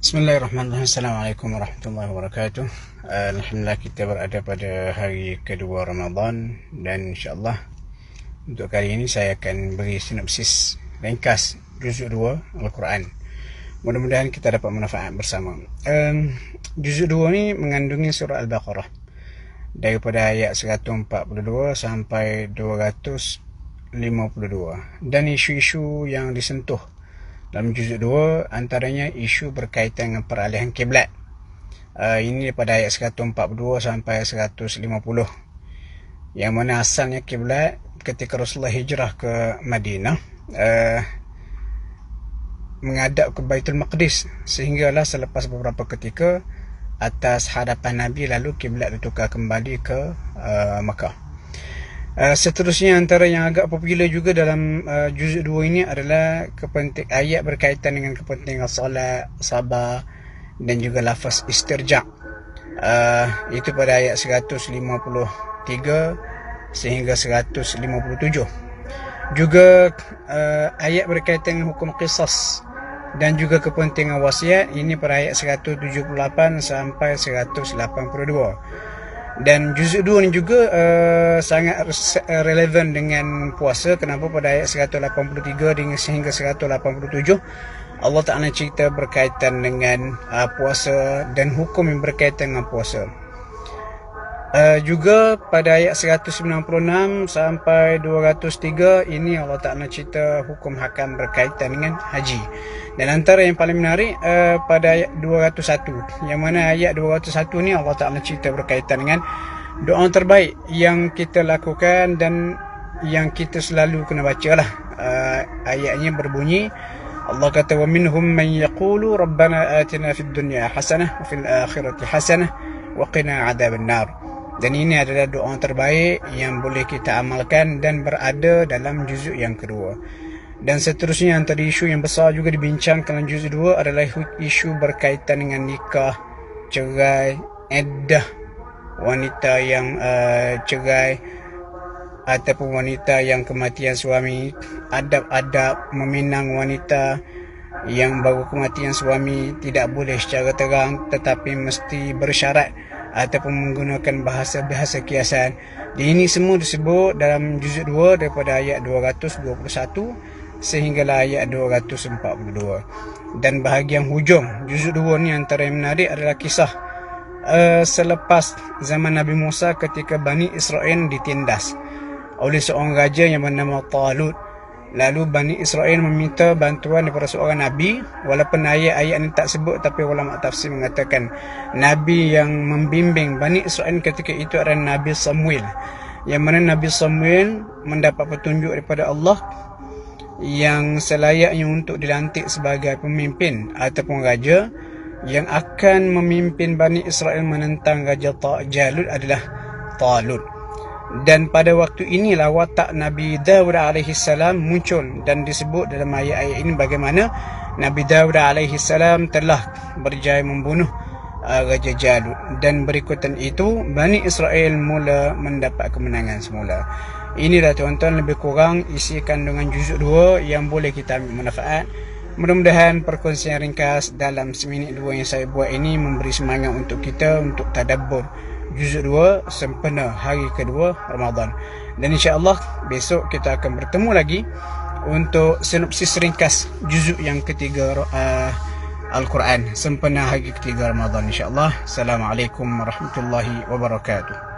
Bismillahirrahmanirrahim. Assalamualaikum warahmatullahi wabarakatuh. Alhamdulillah kita berada pada hari kedua Ramadan dan insyaAllah untuk kali ini saya akan beri sinopsis ringkas juzuk 2 Al-Quran. Mudah-mudahan kita dapat manfaat bersama. Juzuk 2 ni mengandungi surah Al-Baqarah daripada ayat 142 sampai 252 dan isu-isu yang disentuh dalam juzuk 2 antaranya isu berkaitan dengan peralihan kiblat. Ini daripada ayat 142 sampai 150, yang mana asalnya kiblat ketika Rasulullah hijrah ke Madinah menghadap ke Baitul Maqdis, sehinggalah selepas beberapa ketika atas hadapan Nabi lalu kiblat ditukar kembali ke Makkah. Seterusnya antara yang agak popular juga dalam juzuk 2 ini adalah ayat berkaitan dengan kepentingan solat, sabar dan juga lafaz istirja'. Itu pada ayat 153 sehingga 157. Juga ayat berkaitan dengan hukum qisas dan juga kepentingan wasiat, ini pada ayat 178 sampai 182. Dan juzuk 2 ni juga sangat relevan dengan puasa. Kenapa? Pada ayat 183 sehingga 187 Allah Ta'ala cerita berkaitan dengan puasa dan hukum yang berkaitan dengan puasa. Juga pada ayat 196 sampai 203 ini Allah Ta'ala cerita hukum hakam berkaitan dengan haji. Dan antara yang paling menarik pada ayat 201, yang mana ayat 201 ni Allah Ta'ala cerita berkaitan dengan doa terbaik yang kita lakukan dan yang kita selalu kena baca lah. Ayatnya berbunyi, Allah kata, wa minhum man yaqulu rabbana atina fid dunya hasanah wa fil akhirati hasanah wa qina adzaban nar. Dan ini adalah doa terbaik yang boleh kita amalkan dan berada dalam juzuk yang kedua. Dan seterusnya antara isu yang besar juga dibincangkan dalam juzuk 2 adalah isu berkaitan dengan nikah, cerai, iddah, wanita yang cerai ataupun wanita yang kematian suami, adab-adab meminang wanita yang baru kematian suami tidak boleh secara terang tetapi mesti bersyarat ataupun menggunakan bahasa-bahasa kiasan. Ini semua disebut dalam juzuk 2 daripada ayat 221 sehinggalah ayat 242. Dan bahagian hujung juzuk 2 ni antara yang menarik adalah kisah selepas zaman Nabi Musa ketika Bani Israel ditindas oleh seorang raja yang bernama Talut. Lalu Bani Israel meminta bantuan daripada seorang Nabi. Walaupun ayat-ayat ini tak sebut, tapi ulama tafsir mengatakan Nabi yang membimbing Bani Israel ketika itu adalah Nabi Samuel, yang mana Nabi Samuel mendapat petunjuk daripada Allah yang selayaknya untuk dilantik sebagai pemimpin ataupun raja yang akan memimpin Bani Israel menentang Raja Jalut adalah Talut. Dan pada waktu inilah watak Nabi Dawud AS muncul, dan disebut dalam ayat-ayat ini bagaimana Nabi Dawud AS telah berjaya membunuh Raja Jalut. Dan berikutan itu Bani Israel mula mendapat kemenangan semula. Inilah tuan-tuan lebih kurang isi kandungan juzuk 2 yang boleh kita ambil manfaat. Mudah-mudahan perkongsian ringkas dalam seminit 2 yang saya buat ini memberi semangat untuk kita untuk tadabbur juzuk 2 sempena hari kedua Ramadan. Dan insya-Allah besok kita akan bertemu lagi untuk sinopsis ringkas juzuk yang ketiga Al-Quran sempena hari ketiga Ramadan insya-Allah. Assalamualaikum warahmatullahi wabarakatuh.